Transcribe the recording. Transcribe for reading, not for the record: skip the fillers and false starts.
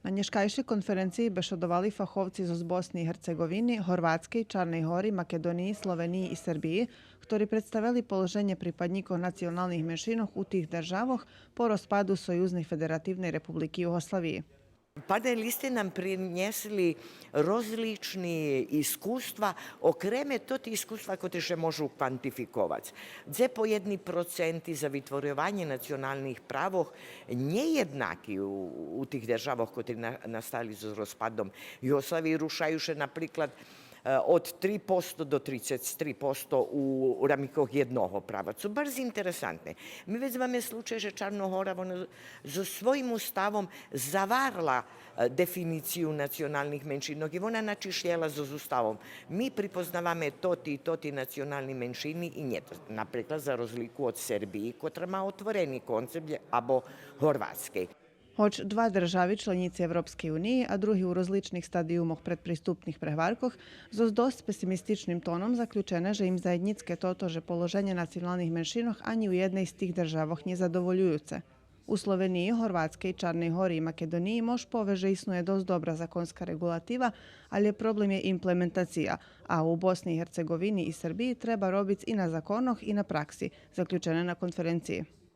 Na nješkajšej konferenciji bešodovali fahovci z Bosni i Hercegovini, Horvatskej, Čarnej Hori, Makedoniji, Sloveniji i Srbiji, ktorí predstavili položenje pripadnikov nacionalnih menšinoh u tih državoh po rozpadu Sojuznih federativnej republiki Jugoslaviji. Panelisti nam prinesli rozlični iskustva, okreme toti iskustva, kot še možu kvantifikovati. Dze po 1% za vytvorovanje nacionalnih pravoh nejednaki u tih državoh, kot nastali z rozpadom Jugoslaviji, rušaju še napriklad od 3% do 33% u ramikoh jednoho prava. Su baš interesantne. Mi već máme slučaj, že Čarna Hora so svojim ustavom zavarla definiciju nacionalnih menšinov i ona načišljela z ustavom. Mi pripoznavame toti nacionalni menšini i nje. Napriklad za rozliku od Srbiji, kotra ma otvoreni koncept, abo Horvatske. Hoć dva državi članici Evropske unije, a drugi u rozličnih stadijumoh predpristupnih prehvarkoh, z dost pesimističnim tonom zaključene, že im zajednicke totože položenje nacionalnih menšinoh ani u jednej z tih državoh nije zadovoljujuce. U Sloveniji, Horvatske, Čarnej Hori i Makedoniji mož poveže isnuje dost dobra zakonska regulativa, ali problem je implementacija, a u Bosni i Hercegovini i Srbiji treba robic i na zakonoh i na praksi, zaključene na konferenciji.